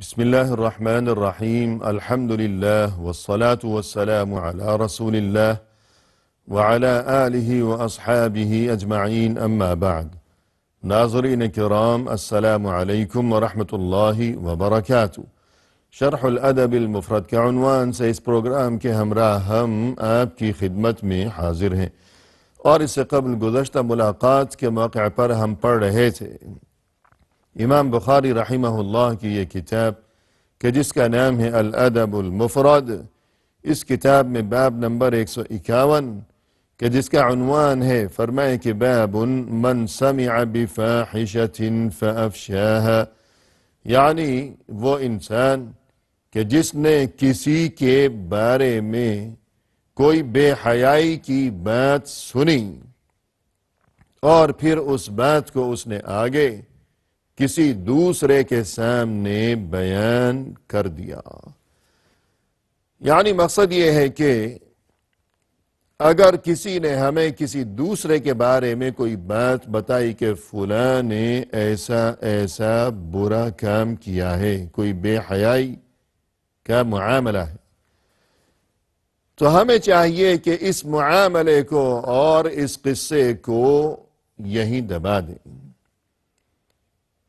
بسم الله الرحمن الرحيم الحمد لله والصلاة والسلام على رسول الله وعلى آله وأصحابه أجمعين أما بعد ناظرین کرام السلام علیکم ورحمۃ اللہ وبرکاتہ۔ شرح الادب المفرد کے عنوان سے اس پروگرام کے ہمراہ ہم آپ کی خدمت میں حاضر ہیں، اور اس سے قبل گزشتہ ملاقات کے موقع پر ہم پڑھ رہے تھے امام بخاری رحمہ اللہ کی یہ کتاب کہ جس کا نام ہے الادب المفرد۔ اس کتاب میں باب نمبر 151 کہ جس کا عنوان ہے، فرمائے کہ باب من سمع بفاحشة فافشاها، یعنی وہ انسان کہ جس نے کسی کے بارے میں کوئی بے حیائی کی بات سنی اور پھر اس بات کو اس نے آگے کسی دوسرے کے سامنے بیان کر دیا۔ یعنی مقصد یہ ہے کہ اگر کسی نے ہمیں کسی دوسرے کے بارے میں کوئی بات بتائی کہ فلاں نے ایسا ایسا برا کام کیا ہے، کوئی بے حیائی کا معاملہ ہے، تو ہمیں چاہیے کہ اس معاملے کو اور اس قصے کو یہیں دبا دیں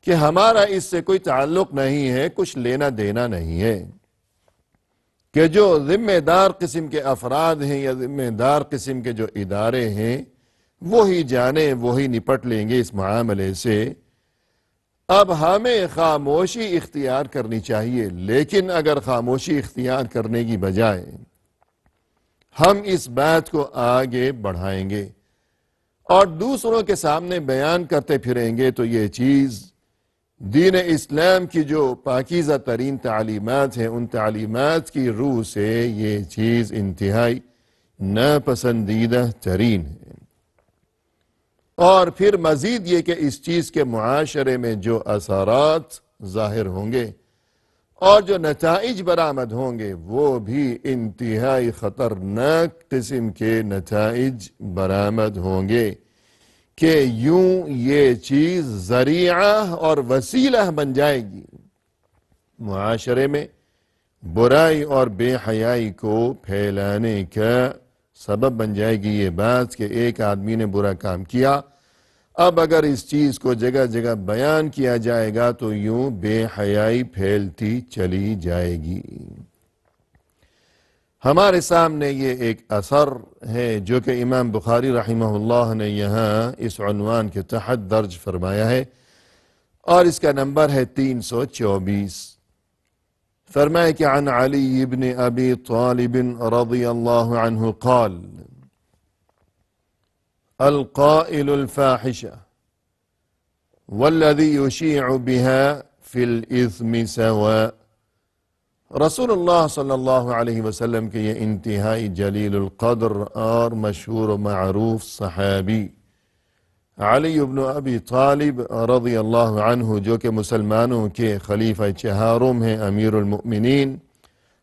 کہ ہمارا اس سے کوئی تعلق نہیں ہے، کچھ لینا دینا نہیں ہے، کہ جو ذمہ دار قسم کے افراد ہیں یا ذمہ دار قسم کے جو ادارے ہیں وہی جانے، وہی نپٹ لیں گے اس معاملے سے۔ اب ہمیں خاموشی اختیار کرنی چاہیے، لیکن اگر خاموشی اختیار کرنے کی بجائے ہم اس بات کو آگے بڑھائیں گے اور دوسروں کے سامنے بیان کرتے پھریں گے تو یہ چیز دین اسلام کی جو پاکیزہ ترین تعلیمات ہیں ان تعلیمات کی روح سے یہ چیز انتہائی ناپسندیدہ ترین ہے۔ اور پھر مزید یہ کہ اس چیز کے معاشرے میں جو اثرات ظاہر ہوں گے اور جو نتائج برآمد ہوں گے وہ بھی انتہائی خطرناک قسم کے نتائج برآمد ہوں گے کہ یوں یہ چیز ذریعہ اور وسیلہ بن جائے گی، معاشرے میں برائی اور بے حیائی کو پھیلانے کا سبب بن جائے گی یہ بات کہ ایک آدمی نے برا کام کیا، اب اگر اس چیز کو جگہ جگہ بیان کیا جائے گا تو یوں بے حیائی پھیلتی چلی جائے گی۔ ہمارے سامنے یہ ایک اثر ہے جو کہ امام بخاری رحمہ اللہ نے یہاں اس عنوان کے تحت درج فرمایا ہے، اور اس کا نمبر ہے 324۔ فرمائے کہ عن علی بن ابی طالب رضی اللہ عنہ قال القائل الفاحشة والذي يشيع بها في الإثم سواء۔ رسول اللہ صلی اللہ علیہ وسلم کے یہ انتہائی جلیل القدر اور مشہور و معروف صحابی علی بن ابی طالب رضی اللہ عنہ، جو کہ مسلمانوں کے خلیفہ چہارم ہیں، امیر المؤمنین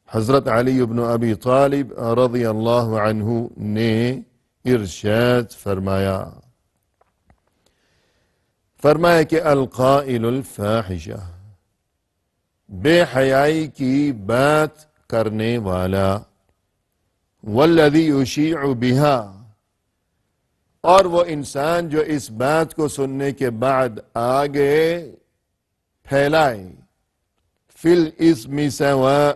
حضرت علی بن ابی طالب رضی اللہ عنہ نے ارشاد فرمایا کہ القائل الفاحشہ، بے حیائی کی بات کرنے والا، والذی یشیع بہا، اور وہ انسان جو اس بات کو سننے کے بعد آگے پھیلائے، فی الاسم سواء،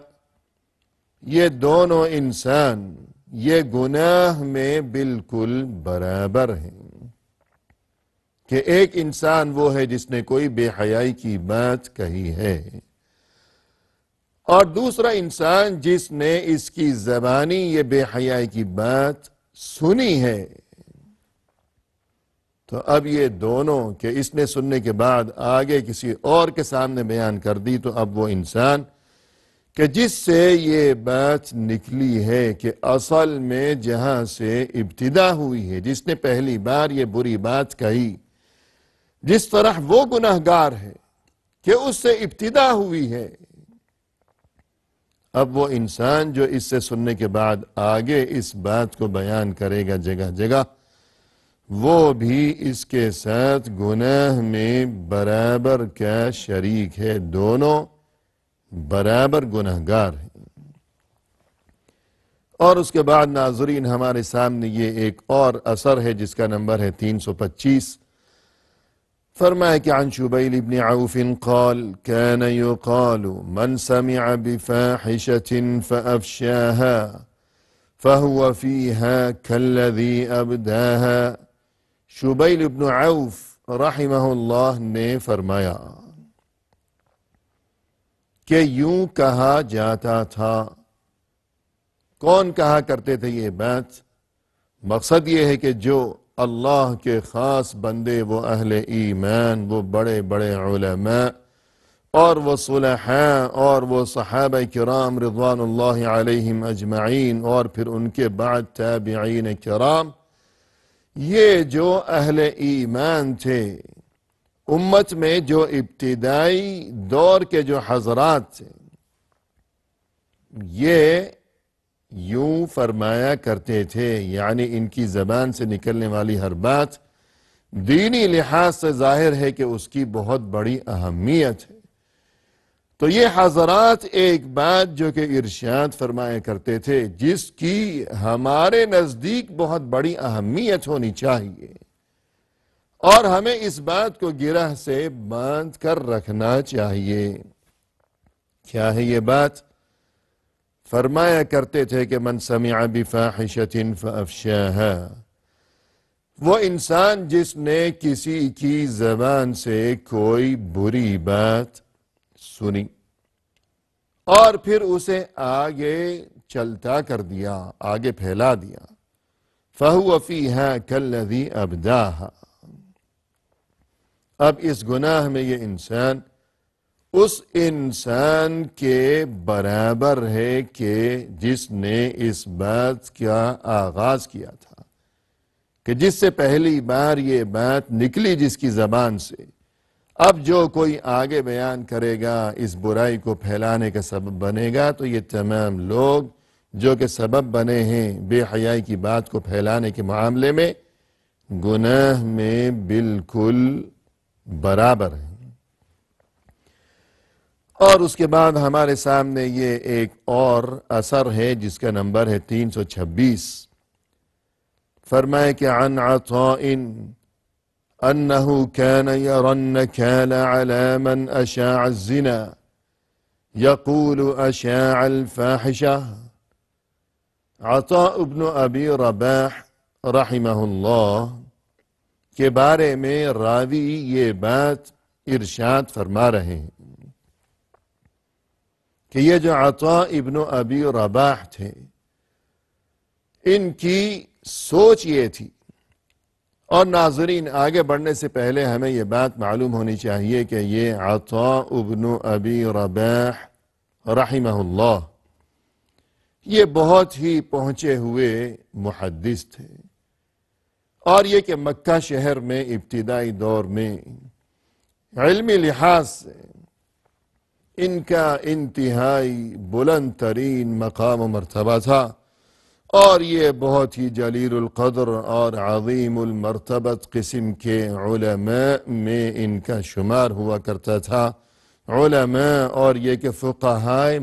یہ دونوں انسان یہ گناہ میں بالکل برابر ہیں، کہ ایک انسان وہ ہے جس نے کوئی بے حیائی کی بات کہی ہے اور دوسرا انسان جس نے اس کی زبانی یہ بے حیائی کی بات سنی ہے۔ تو اب یہ دونوں کہ اس نے سننے کے بعد آگے کسی اور کے سامنے بیان کر دی، تو اب وہ انسان کہ جس سے یہ بات نکلی ہے کہ اصل میں جہاں سے ابتدا ہوئی ہے، جس نے پہلی بار یہ بری بات کہی، جس طرح وہ گناہگار ہے کہ اس سے ابتدا ہوئی ہے، اب وہ انسان جو اس سے سننے کے بعد آگے اس بات کو بیان کرے گا جگہ جگہ، وہ بھی اس کے ساتھ گناہ میں برابر کا شریک ہے، دونوں برابر گنہگار ہیں۔ اور اس کے بعد ناظرین ہمارے سامنے یہ ایک اور اثر ہے جس کا نمبر ہے 325۔ فرمایا کہ عن شبیل بن عوف قال كان يقال من سمع بفاحشة فأفشاها فهو فيها كالذي أبداها۔ شبیل بن عوف رحمہ اللہ نے فرمایا کہ یوں کہا جاتا تھا۔ کون کہا کرتے تھے یہ بات؟ مقصد یہ ہے کہ جو اللہ کے خاص بندے، وہ اہل ایمان، وہ بڑے بڑے علماء اور وہ صلحاء اور وہ صحابہ کرام رضوان اللہ علیہم اجمعین اور پھر ان کے بعد تابعین کرام، یہ جو اہل ایمان تھے، امت میں جو ابتدائی دور کے جو حضرات تھے، یہ یوں فرمایا کرتے تھے، یعنی ان کی زبان سے نکلنے والی ہر بات دینی لحاظ سے ظاہر ہے کہ اس کی بہت بڑی اہمیت ہے۔ تو یہ حضرات ایک بات جو کہ ارشاد فرمایا کرتے تھے، جس کی ہمارے نزدیک بہت بڑی اہمیت ہونی چاہیے اور ہمیں اس بات کو گرہ سے باندھ کر رکھنا چاہیے۔ کیا ہے یہ بات؟ فرمایا کرتے تھے کہ من سمع بفاحشة فأفشاها، وہ انسان جس نے کسی کی زبان سے کوئی بری بات سنی اور پھر اسے آگے چلتا کر دیا، آگے پھیلا دیا، فَهُوَ فِيهَا كَالَّذِي أَبْدَاهَا، اب اس گناہ میں یہ انسان اس انسان کے برابر ہے کہ جس نے اس بات کا آغاز کیا تھا، کہ جس سے پہلی بار یہ بات نکلی جس کی زبان سے، اب جو کوئی آگے بیان کرے گا، اس برائی کو پھیلانے کا سبب بنے گا، تو یہ تمام لوگ جو کہ سبب بنے ہیں بے حیائی کی بات کو پھیلانے کے معاملے میں، گناہ میں بالکل برابر ہیں۔ اور اس کے بعد ہمارے سامنے یہ ایک اور اثر ہے جس کا نمبر ہے 326۔ فرمائے کہ عن عطاء انه كان يرى النكال على من اشاع الزنا يقول اشاع الفاحشة۔ عطاء ابن ابی رباح رحمہ اللہ کے بارے میں راوی یہ بات ارشاد فرما رہے ہیں کہ یہ جو عطاء ابن ابی رباح تھے، ان کی سوچ یہ تھی، اور ناظرین آگے بڑھنے سے پہلے ہمیں یہ بات معلوم ہونی چاہیے کہ یہ عطاء ابن ابی رباح رحمہ اللہ یہ بہت ہی پہنچے ہوئے محدث تھے، اور یہ کہ مکہ شہر میں ابتدائی دور میں علمی لحاظ سے ان کا انتہائی بلند ترین مقام و مرتبہ تھا، اور یہ بہت ہی جلیل القدر اور عظیم المرتبت قسم کے علماء میں ان کا شمار ہوا کرتا تھا۔ علماء اور یہ کہ فقہائے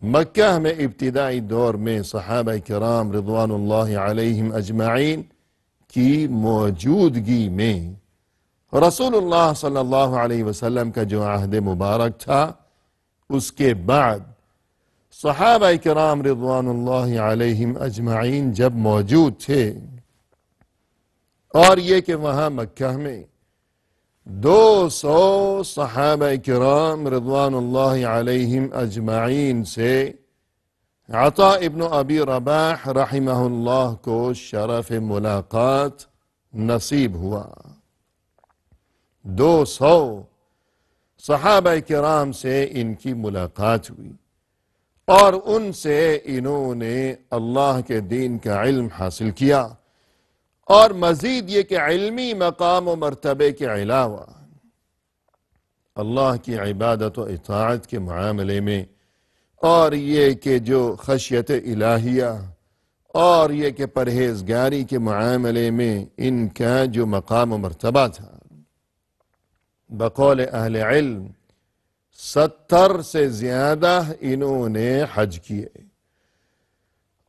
مکہ میں ابتدائی دور میں صحابہ کرام رضوان اللہ علیہم اجمعین کی موجودگی میں رسول اللہ صلی اللہ علیہ وسلم کا جو عہد مبارک تھا، اس کے بعد صحابہ کرام رضوان اللہ علیہم اجمعین جب موجود تھے، اور یہ کہ وہاں مکہ میں 200 صحابہ کرام رضوان اللہ علیہم اجمعین سے عطاء ابن ابی رباح رحمہ اللہ کو شرف ملاقات نصیب ہوا۔ 200 صحابہ کرام سے ان کی ملاقات ہوئی، اور ان سے انہوں نے اللہ کے دین کا علم حاصل کیا، اور مزید یہ کہ علمی مقام و مرتبے کے علاوہ اللہ کی عبادت و اطاعت کے معاملے میں، اور یہ کہ جو خشیت الہیہ اور یہ کہ پرہیزگاری کے معاملے میں ان کا جو مقام و مرتبہ تھا، بقول اہل علم 70 سے زیادہ انہوں نے حج کیے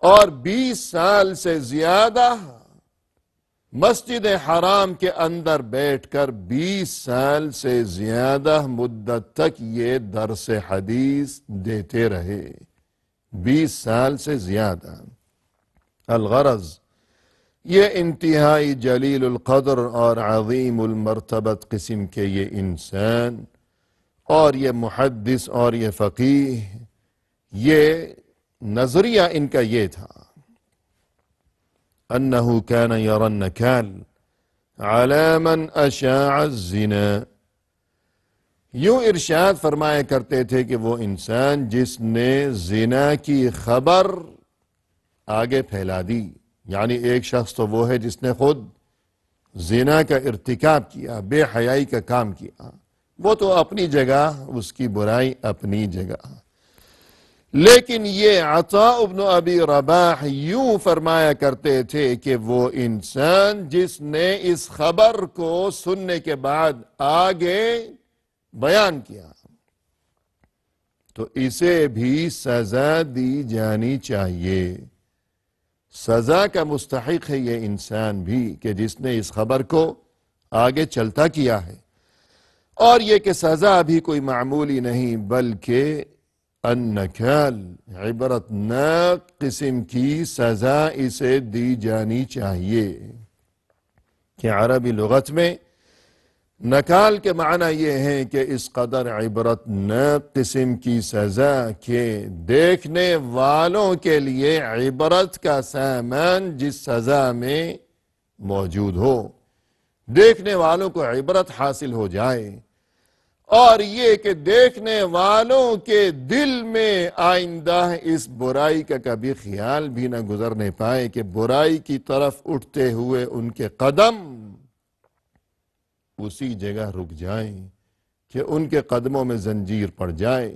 اور 20 سال سے زیادہ مسجد حرام کے اندر بیٹھ کر 20 سال سے زیادہ مدت تک یہ درس حدیث دیتے رہے. 20 سال سے زیادہ. الغرض یہ انتہائی جلیل القدر اور عظیم المرتبت قسم کے یہ انسان اور یہ محدث اور یہ فقیہ، یہ نظریہ ان کا یہ تھا انہو کان یری النکال علی من اشاع الزنا. یوں ارشاد فرمایا کرتے تھے کہ وہ انسان جس نے زنا کی خبر آگے پھیلا دی، یعنی ایک شخص تو وہ ہے جس نے خود زنا کا ارتکاب کیا، بے حیائی کا کام کیا، وہ تو اپنی جگہ، اس کی برائی اپنی جگہ. لیکن یہ عطاء ابن ابی رباح یوں فرمایا کرتے تھے کہ وہ انسان جس نے اس خبر کو سننے کے بعد آگے بیان کیا تو اسے بھی سزا دی جانی چاہیے. سزا کا مستحق ہے یہ انسان بھی کہ جس نے اس خبر کو آگے چلتا کیا ہے. اور یہ کہ سزا بھی کوئی معمولی نہیں بلکہ النکال، عبرتناک قسم کی سزا اسے دی جانی چاہیے. کہ عربی لغت میں نکال کے معنی یہ ہے کہ اس قدر عبرتناک قسم کی سزا کہ دیکھنے والوں کے لیے عبرت کا سامان جس سزا میں موجود ہو، دیکھنے والوں کو عبرت حاصل ہو جائے، اور یہ کہ دیکھنے والوں کے دل میں آئندہ اس برائی کا کبھی خیال بھی نہ گزرنے پائے کہ برائی کی طرف اٹھتے ہوئے ان کے قدم اسی جگہ رک جائیں، کہ ان کے قدموں میں زنجیر پڑ جائے.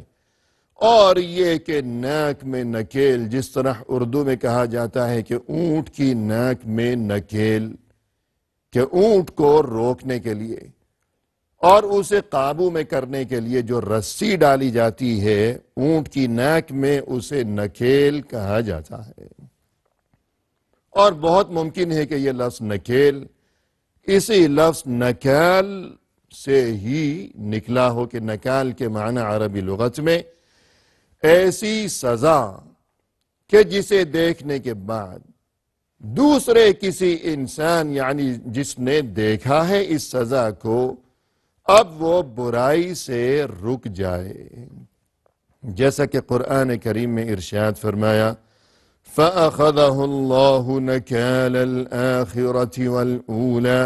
اور یہ کہ ناک میں نکیل، جس طرح اردو میں کہا جاتا ہے کہ اونٹ کی ناک میں نکیل، کہ اونٹ کو روکنے کے لیے اور اسے قابو میں کرنے کے لیے جو رسی ڈالی جاتی ہے اونٹ کی ناک میں، اسے نکیل کہا جاتا ہے. اور بہت ممکن ہے کہ یہ لفظ نکیل اسی لفظ نکال سے ہی نکلا ہو کہ نکال کے معنی عربی لغت میں ایسی سزا کہ جسے دیکھنے کے بعد دوسرے کسی انسان، یعنی جس نے دیکھا ہے اس سزا کو، اب وہ برائی سے رک جائے. جیسا کہ قرآن کریم میں ارشاد فرمایا فَأَخَذَهُ اللَّهُ نَكَالَ الْآخِرَةِ وَالْأُولَى.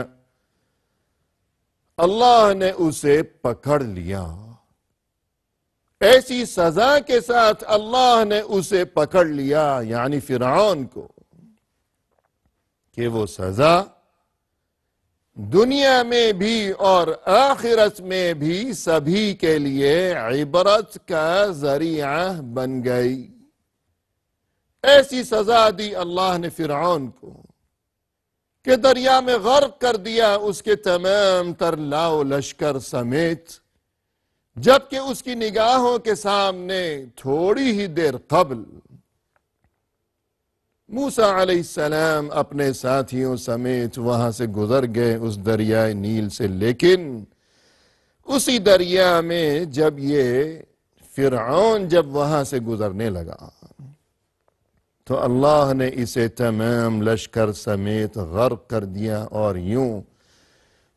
اللہ نے اسے پکڑ لیا، ایسی سزا کے ساتھ اللہ نے اسے پکڑ لیا، یعنی فرعون کو، کہ وہ سزا دنیا میں بھی اور آخرت میں بھی سبھی کے لیے عبرت کا ذریعہ بن گئی. ایسی سزا دی اللہ نے فرعون کو کہ دریا میں غرق کر دیا اس کے تمام تر لاؤ لشکر سمیت، جبکہ اس کی نگاہوں کے سامنے تھوڑی ہی دیر قبل موسیٰ علیہ السلام اپنے ساتھیوں سمیت وہاں سے گزر گئے اس دریائے نیل سے. لیکن اسی دریا میں جب یہ فرعون جب وہاں سے گزرنے لگا تو اللہ نے اسے تمام لشکر سمیت غرق کر دیا. اور یوں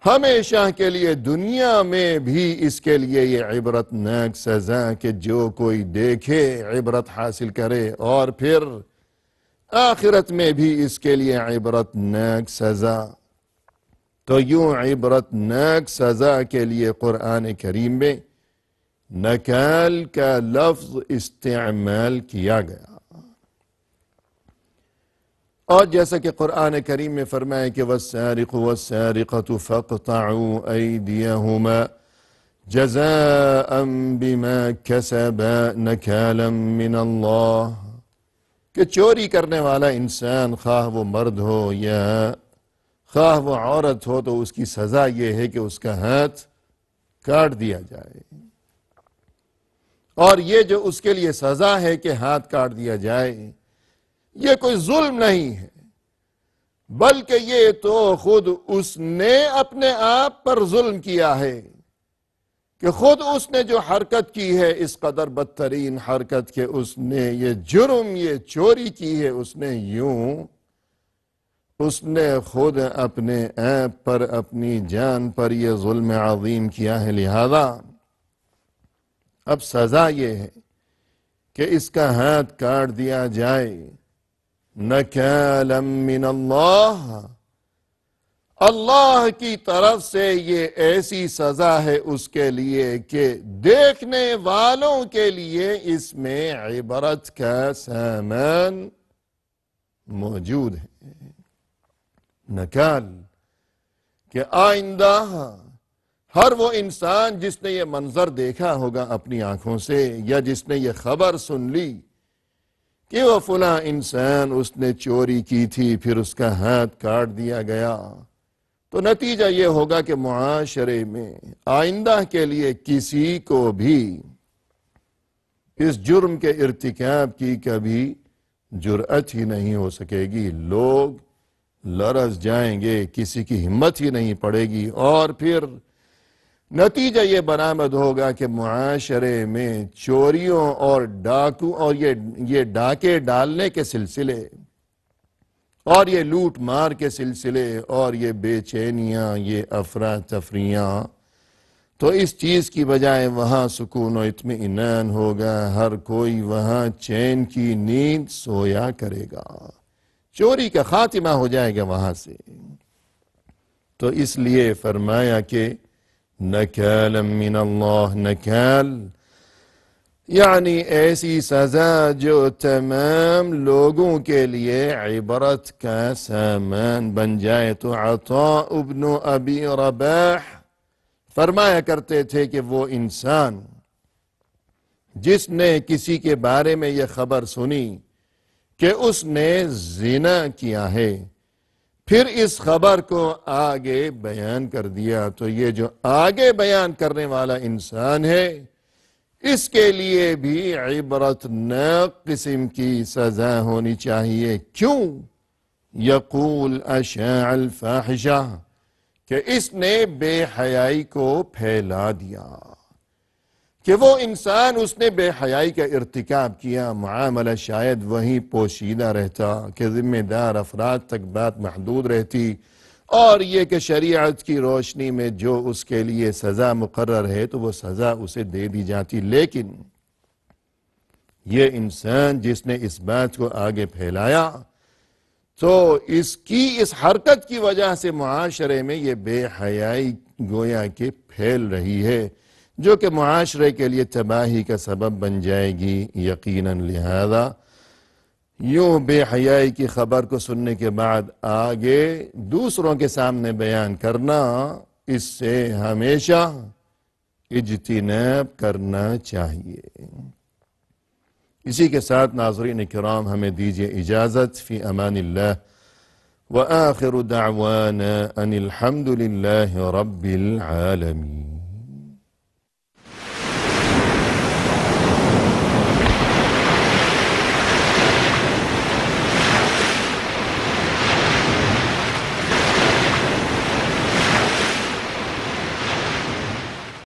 ہمیشہ کے لیے دنیا میں بھی اس کے لیے یہ عبرتناک سزا کہ جو کوئی دیکھے عبرت حاصل کرے، اور پھر آخرت میں بھی اس کے لیے عبرتناک سزا. تو یوں عبرتناک سزا کے لیے قرآن کریم میں نکال کا لفظ استعمال کیا گیا. اور جیسا کہ قرآن کریم میں فرمائے کہ وَالسَّارِقُ وَالسَّارِقَةُ فَاقْطَعُوا أَيْدِيَهُمَا جَزَاءً بِمَا كَسَبَا نَكَالًا مِّنَ اللَّهِ. کہ چوری کرنے والا انسان خواہ وہ مرد ہو یا خواہ وہ عورت ہو تو اس کی سزا یہ ہے کہ اس کا ہاتھ کاٹ دیا جائے. اور یہ جو اس کے لیے سزا ہے کہ ہاتھ کاٹ دیا جائے، یہ کوئی ظلم نہیں ہے، بلکہ یہ تو خود اس نے اپنے آپ پر ظلم کیا ہے کہ خود اس نے جو حرکت کی ہے، اس قدر بدترین حرکت کہ اس نے یہ جرم، یہ چوری کی ہے، اس نے خود اپنے آپ پر، اپنی جان پر یہ ظلم عظیم کیا ہے۔ لہذا اب سزا یہ ہے کہ اس کا ہاتھ کاٹ دیا جائے، نکالا من اللہ، اللہ کی طرف سے یہ ایسی سزا ہے اس کے لیے کہ دیکھنے والوں کے لیے اس میں عبرت کا سامان موجود ہے۔ نکال کہ آئندہ ہر وہ انسان جس نے یہ منظر دیکھا ہوگا اپنی آنکھوں سے، یا جس نے یہ خبر سن لی کہ وہ فلاں انسان، اس نے چوری کی تھی، پھر اس کا ہاتھ کاٹ دیا گیا، تو نتیجہ یہ ہوگا کہ معاشرے میں آئندہ کے لیے کسی کو بھی اس جرم کے ارتکاب کی کبھی جرأت ہی نہیں ہو سکے گی۔ لوگ لرز جائیں گے، کسی کی ہمت ہی نہیں پڑے گی، اور پھر نتیجہ یہ برآمد ہوگا کہ معاشرے میں چوریوں اور ڈاکو اور یہ ڈاکے ڈالنے کے سلسلے اور یہ لوٹ مار کے سلسلے اور یہ بے چینیاں، یہ افراتفریاں، تو اس چیز کی بجائے وہاں سکون و اطمینان ہوگا، ہر کوئی وہاں چین کی نیند سویا کرے گا، چوری کا خاتمہ ہو جائے گا وہاں سے۔ تو اس لیے فرمایا کہ نکالا من اللہ، نکال یعنی ایسی سزا جو تمام لوگوں کے لیے عبرت کا سامان بن جائے۔ تو عطاء ابن ابی رباح فرمایا کرتے تھے کہ وہ انسان جس نے کسی کے بارے میں یہ خبر سنی کہ اس نے زنا کیا ہے، پھر اس خبر کو آگے بیان کر دیا، تو یہ جو آگے بیان کرنے والا انسان ہے، اس کے لیے بھی عبرتناک قسم کی سزا ہونی چاہیے۔ کیوں؟ یقول اشاع الفاحشہ، کہ اس نے بے حیائی کو پھیلا دیا، کہ وہ انسان، اس نے بے حیائی کا ارتکاب کیا، معاملہ شاید وہیں پوشیدہ رہتا کہ ذمہ دار افراد تک بات محدود رہتی، اور یہ کہ شریعت کی روشنی میں جو اس کے لیے سزا مقرر ہے تو وہ سزا اسے دے دی جاتی۔ لیکن یہ انسان جس نے اس بات کو آگے پھیلایا، تو اس حرکت کی وجہ سے معاشرے میں یہ بے حیائی گویا کہ پھیل رہی ہے، جو کہ معاشرے کے لیے تباہی کا سبب بن جائے گی یقیناً۔ لہذا یوں بے حیائی کی خبر کو سننے کے بعد آگے دوسروں کے سامنے بیان کرنا، اس سے ہمیشہ اجتناب کرنا چاہیے۔ اسی کے ساتھ ناظرین کرام ہمیں دیجیے اجازت، فی امان اللہ، وآخر دعوانا ان الحمد للہ رب العالمین۔